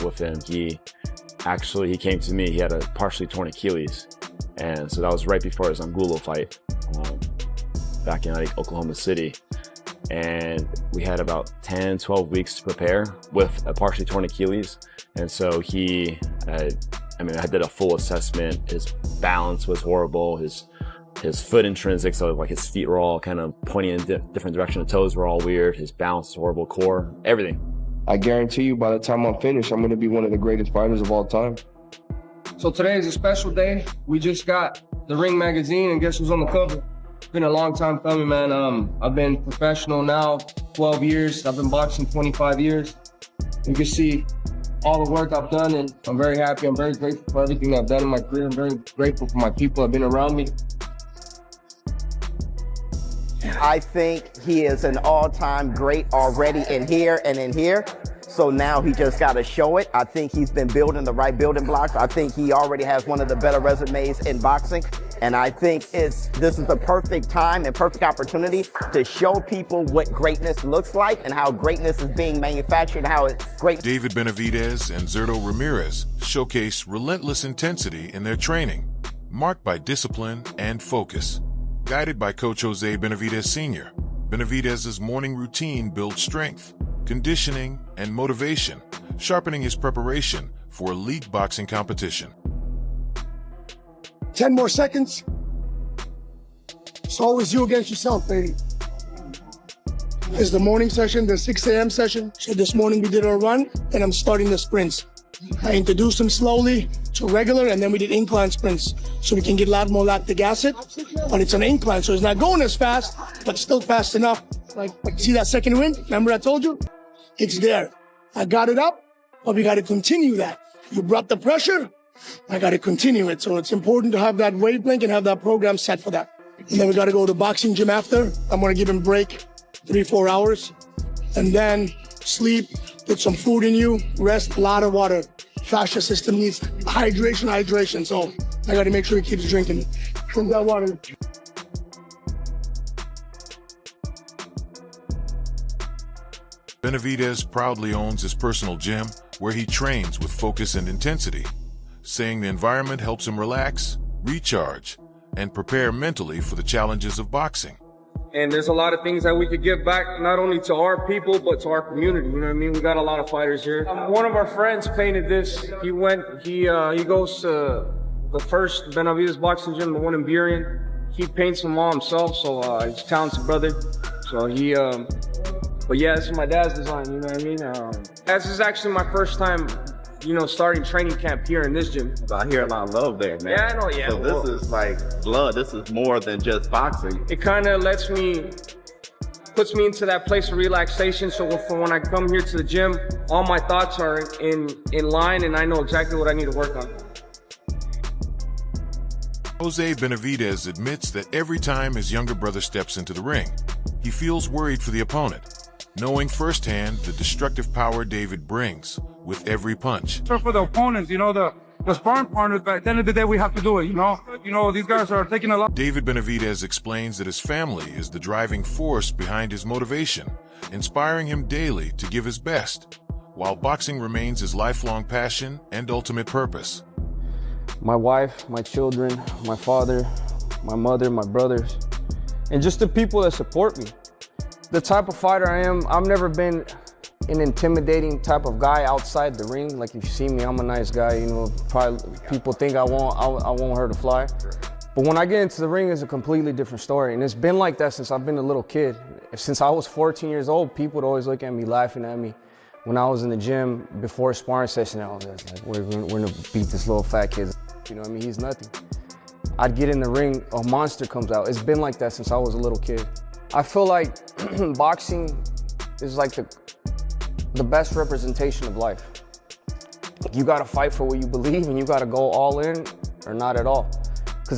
with him, he came to me. He had a partially torn Achilles, and so that was right before his Angulo fight back in Oklahoma City. And we had about 10-12 weeks to prepare with a partially torn Achilles. And so I did a full assessment. His balance was horrible. His foot intrinsic, so like his feet were all kind of pointing in different direction. The toes were all weird. His balance was horrible, core, everything. I guarantee you by the time I'm finished, I'm going to be one of the greatest fighters of all time. So today is a special day. We just got the Ring magazine, and guess who's on the cover? It's been a long time coming, man. I've been professional now 12 years. I've been boxing 25 years. You can see all the work I've done, and I'm very happy. I'm very grateful for everything I've done in my career. I'm very grateful for my people that have been around me. I think he is an all-time great already in here and in here. So now he just got to show it. I think he's been building the right building blocks. I think he already has one of the better resumes in boxing. And I think this is the perfect time and perfect opportunity to show people what greatness looks like and how greatness is being manufactured and how it's great. David Benavidez and Zurdo Ramirez showcase relentless intensity in their training, marked by discipline and focus. Guided by Coach Jose Benavidez Sr., Benavidez's morning routine builds strength, conditioning, and motivation, sharpening his preparation for elite boxing competition. 10 more seconds. It's always you against yourself, baby. This is the morning session, the 6 a.m. session. So this morning we did our run, and I'm starting the sprints. I introduced them slowly to regular, and then we did incline sprints so we can get a lot more lactic acid. But it's an incline, so it's not going as fast, but still fast enough. Like see that second wind? Remember I told you? It's there. I got it up, but we got to continue that. You brought the pressure, I got to continue it. So it's important to have that wavelength and have that program set for that. And then we got to go to the boxing gym after. I'm going to give him a break, 3-4 hours, and then sleep, put some food in you, rest, a lot of water. Fascia system needs hydration. So I got to make sure he keeps drinking. Drink that water. Benavidez proudly owns his personal gym where he trains with focus and intensity, saying the environment helps him relax, recharge, and prepare mentally for the challenges of boxing. And there's a lot of things that we could give back, not only to our people, but to our community. You know what I mean? We got a lot of fighters here. One of our friends painted this. He goes to the first Benavidez boxing gym, the one in Burien. He paints them all himself, so he's a talented brother. So but yeah, this is my dad's design, you know what I mean? This is actually my first time, starting training camp here in this gym. I hear a lot of love there, man. Yeah, I know, yeah. So this is like blood. This is more than just boxing. It kind of puts me into that place of relaxation. So when I come here to the gym, all my thoughts are in line, and I know exactly what I need to work on. Jose Benavidez admits that every time his younger brother steps into the ring, he feels worried for the opponent, knowing firsthand the destructive power David brings with every punch. For the opponents, the sparring partners, but at the end of the day, we have to do it, these guys are taking a lot. David Benavidez explains that his family is the driving force behind his motivation, inspiring him daily to give his best, while boxing remains his lifelong passion and ultimate purpose. My wife, my children, my father, my mother, my brothers, and just the people that support me. The type of fighter I am, I've never been an intimidating type of guy outside the ring. Like if you see me, I'm a nice guy, probably people think I won't hurt a fly. But when I get into the ring, it's a completely different story. And it's been like that since I've been a little kid. Since I was 14 years old, people would always look at me, laughing at me. When I was in the gym before a sparring session, I was like, we're gonna beat this little fat kid. He's nothing. I'd get in the ring, a monster comes out. It's been like that since I was a little kid. I feel like boxing is like the best representation of life. You gotta fight for what you believe, and you gotta go all in or not at all.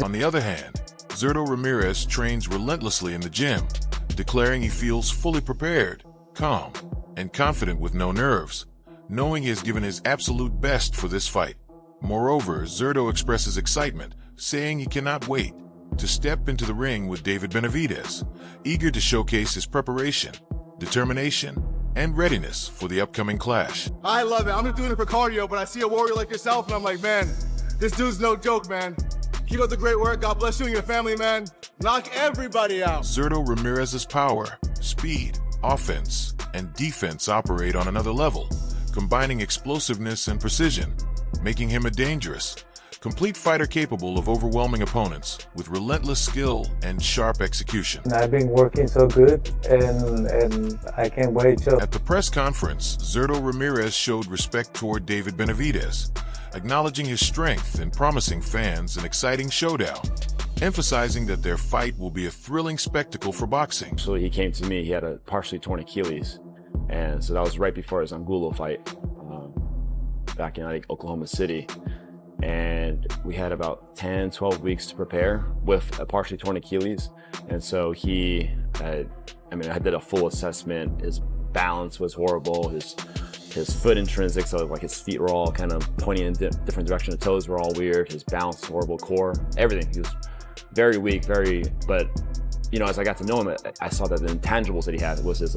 On the other hand, Zurdo Ramirez trains relentlessly in the gym, declaring he feels fully prepared, calm, and confident with no nerves, knowing he has given his absolute best for this fight. Moreover, Zurdo expresses excitement, saying he cannot wait to step into the ring with David Benavidez, eager to showcase his preparation, determination, and readiness for the upcoming clash. I love it. I'm just doing it for cardio, but I see a warrior like yourself, and I'm like, man, this dude's no joke, man. Keep up the great work. God bless you and your family, man. Knock everybody out. Zurdo Ramirez's power, speed, offense, and defense operate on another level, combining explosiveness and precision, making him a dangerous, complete fighter capable of overwhelming opponents with relentless skill and sharp execution. I've been working so good, and I can't wait till... At the press conference, Zurdo Ramirez showed respect toward David Benavidez, acknowledging his strength and promising fans an exciting showdown, emphasizing that their fight will be a thrilling spectacle for boxing. So he came to me, he had a partially torn Achilles, and so that was right before his Angulo fight back in Oklahoma City. And we had about 10, 12 weeks to prepare with a partially torn Achilles. And so I did a full assessment. His balance was horrible. His foot intrinsic, so like his feet were all kind of pointing in different directions. The toes were all weird. His balance was horrible, core, everything. He was very weak, but as I got to know him, I saw that the intangibles that he had was his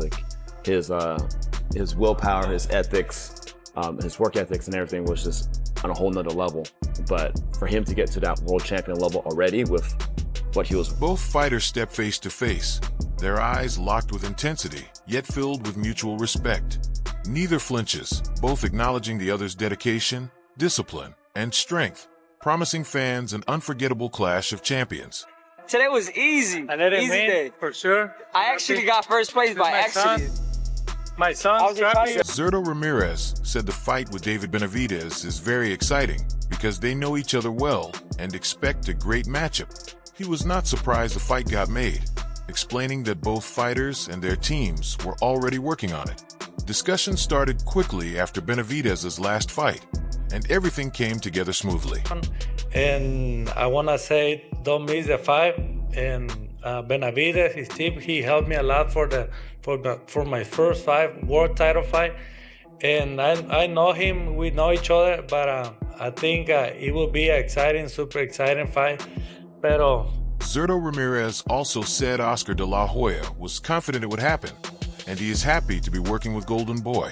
willpower, his ethics, his work ethics and everything was just on a whole nother level. But for him to get to that world champion level already with what he was... Both fighters step face to face, their eyes locked with intensity, yet filled with mutual respect. Neither flinches, both acknowledging the other's dedication, discipline, and strength, promising fans an unforgettable clash of champions. Today was easy. I didn't easy win, day. for sure. I actually got first place by accident. My son's trapping. Zurdo Ramirez said the fight with David Benavidez is very exciting because they know each other well and expect a great matchup. He was not surprised the fight got made, explaining that both fighters and their teams were already working on it. Discussion started quickly after Benavidez's last fight, and everything came together smoothly. And I want to say, don't miss the fight. And Benavidez, his team, he helped me a lot for my first fight, world title fight. And I know him, we know each other, but I think it will be an exciting, super exciting fight. Pero Zurdo Ramirez also said Oscar de la Hoya was confident it would happen, and he is happy to be working with Golden Boy.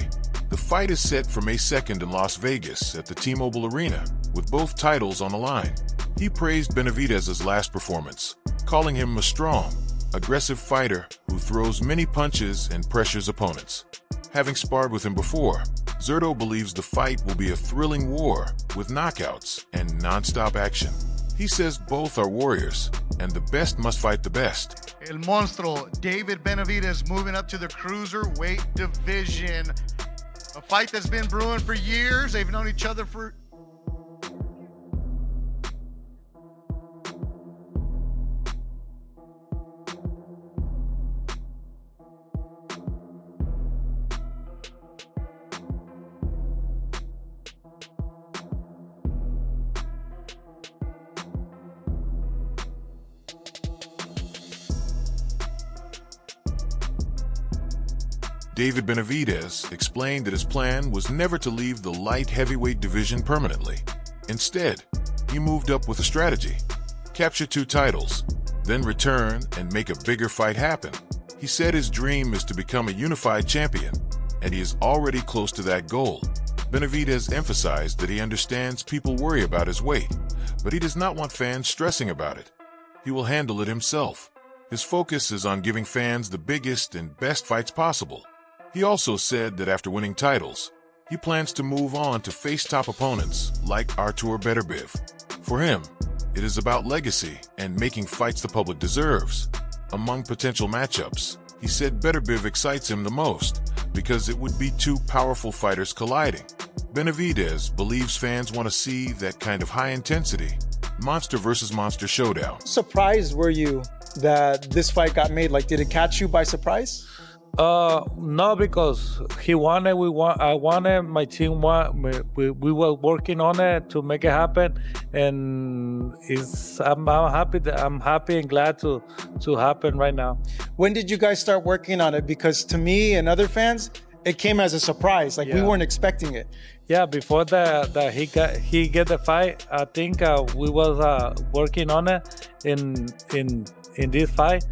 The fight is set for May 2nd in Las Vegas at the T-Mobile Arena, with both titles on the line. He praised Benavidez's last performance, calling him a strong, aggressive fighter who throws many punches and pressures opponents. Having sparred with him before, Zurdo believes the fight will be a thrilling war with knockouts and non-stop action. He says both are warriors, and the best must fight the best. El Monstro, David Benavidez, moving up to the cruiserweight division. A fight that's been brewing for years. They've known each other for... David Benavidez explained that his plan was never to leave the light heavyweight division permanently. Instead, he moved up with a strategy: capture 2 titles, then return and make a bigger fight happen. He said his dream is to become a unified champion, and he is already close to that goal. Benavidez emphasized that he understands people worry about his weight, but he does not want fans stressing about it. He will handle it himself. His focus is on giving fans the biggest and best fights possible. He also said that after winning titles, he plans to move on to face top opponents like Artur Beterbiev. For him, it is about legacy and making fights the public deserves. Among potential matchups, he said Beterbiev excites him the most because it would be 2 powerful fighters colliding. Benavidez believes fans want to see that kind of high-intensity, monster versus monster showdown. Surprised were you that this fight got made? Like, did it catch you by surprise? No, because he wanted, I wanted, my team wanted, we were working on it to make it happen, and I'm happy and glad to happen right now. When did you guys start working on it? Because to me and other fans, it came as a surprise. Like, we weren't expecting it. Yeah, before he get the fight, I think we was working on it in this fight.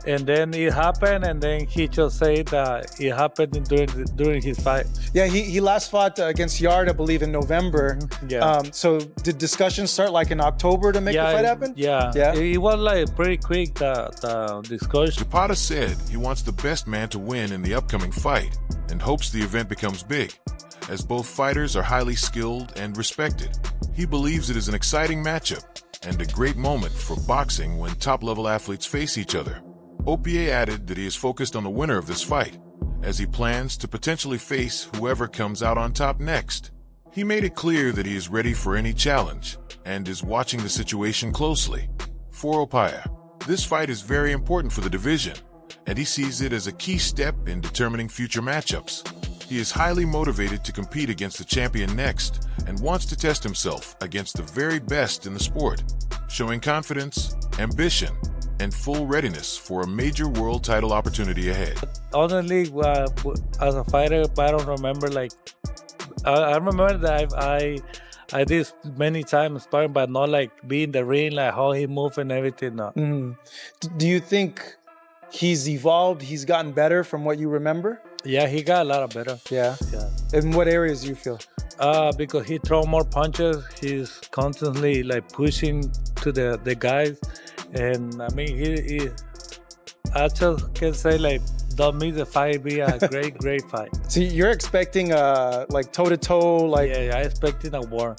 and then it happened, and then he just said that it happened during his fight. Yeah, he last fought against Yard, I believe, in November. Yeah. So did discussions start like in October to make the fight happen? Yeah. It was like pretty quick, the discussion. Zapata said he wants the best man to win in the upcoming fight and hopes the event becomes big, as both fighters are highly skilled and respected. He believes it is an exciting matchup and a great moment for boxing when top-level athletes face each other. Opier added that he is focused on the winner of this fight, as he plans to potentially face whoever comes out on top next. He made it clear that he is ready for any challenge and is watching the situation closely. For Opier, this fight is very important for the division, and he sees it as a key step in determining future matchups. He is highly motivated to compete against the champion next and wants to test himself against the very best in the sport, showing confidence, ambition, and full readiness for a major world title opportunity ahead. Honestly, as a fighter, I don't remember, like, I remember that I did many times sparring, but not like being in the ring, like how he moved and everything. No. Do you think he's evolved, he's gotten better from what you remember? Yeah, he got a lot better. Yeah. In what areas do you feel? Because he throw more punches, he's constantly like pushing to the guys. And I mean, I just can say, like, don't miss the fight, be a great fight. So you're expecting like toe-to-toe, like... Yeah, I expecting a war.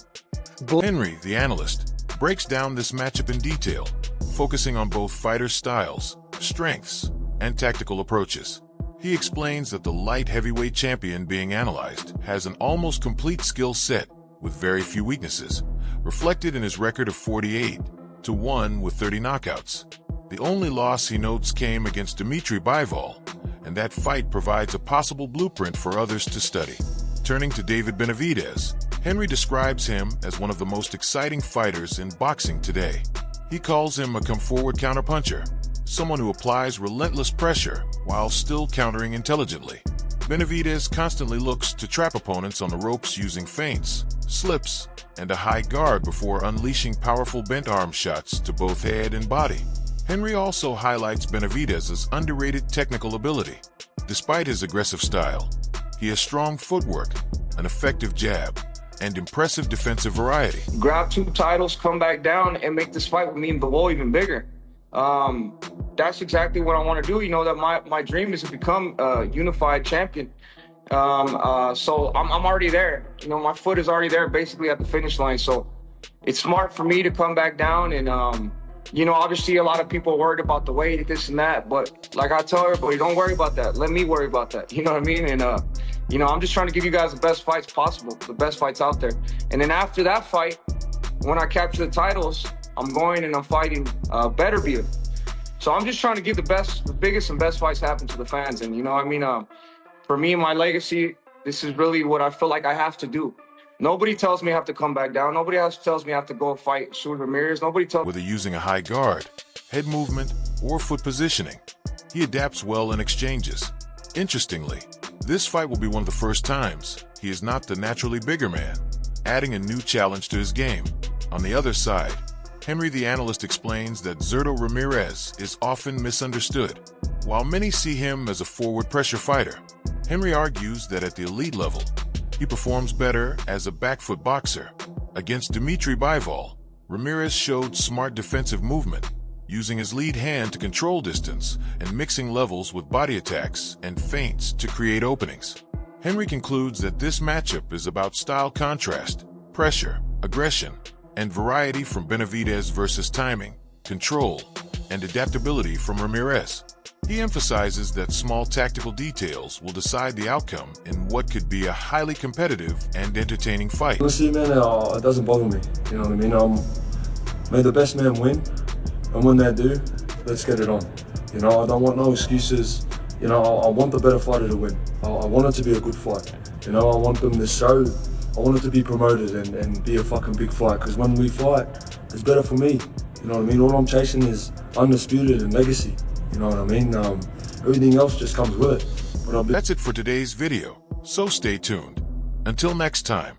Henry, the analyst, breaks down this matchup in detail, focusing on both fighters' styles, strengths, and tactical approaches. He explains that the light heavyweight champion being analyzed has an almost complete skill set with very few weaknesses, reflected in his record of 48-1 with 30 knockouts. The only loss he notes came against Dimitri Bivol, and that fight provides a possible blueprint for others to study. Turning to David Benavidez, Henry describes him as one of the most exciting fighters in boxing today. He calls him a come-forward counterpuncher, someone who applies relentless pressure while still countering intelligently. Benavidez constantly looks to trap opponents on the ropes using feints, slips, and a high guard before unleashing powerful bent arm shots to both head and body. Henry also highlights Benavidez's underrated technical ability. Despite his aggressive style, he has strong footwork, an effective jab, and impressive defensive variety. Grab 2 titles, come back down, and make this fight with me and Bilal even bigger. That's exactly what I want to do. You know, that my dream is to become a unified champion. So I'm already there. You know, my foot is already there, basically at the finish line. So it's smart for me to come back down. And you know, obviously a lot of people are worried about the weight, this and that. But like I tell everybody, don't worry about that. Let me worry about that. You know what I mean? And you know, I'm just trying to give you guys the best fights possible, the best fights out there. And then after that fight, when I capture the titles, I'm going and I'm fighting Benavidez. So I'm just trying to give the biggest and best fights happen to the fans. And you know, I mean, for me and my legacy, this is really what I feel like I have to do. Nobody tells me I have to come back down. Nobody else tells me I have to go fight Zurdo Ramirez. Nobody tells me. Whether using a high guard, head movement, or foot positioning, he adapts well in exchanges. Interestingly, this fight will be one of the first times he is not the naturally bigger man, adding a new challenge to his game. On the other side, Henry the analyst explains that Zurdo Ramirez is often misunderstood. While many see him as a forward pressure fighter, Henry argues that at the elite level, he performs better as a back foot boxer. Against Dimitri Bivol, Ramirez showed smart defensive movement, using his lead hand to control distance and mixing levels with body attacks and feints to create openings. Henry concludes that this matchup is about style contrast, pressure, aggression, and variety from Benavidez versus timing, control, and adaptability from Ramirez. He emphasizes that small tactical details will decide the outcome in what could be a highly competitive and entertaining fight. Honestly, man, it doesn't bother me. You know what I mean? May the best man win, and when they do, let's get it on. You know, I don't want no excuses. You know, I want the better fighter to win. I want it to be a good fight. You know, I want them to show. I want it to be promoted and be a fucking big fight, because when we fight, it's better for me. You know what I mean? All I'm chasing is undisputed and legacy. You know what I mean? Everything else just comes with it. That's it for today's video, so stay tuned. Until next time.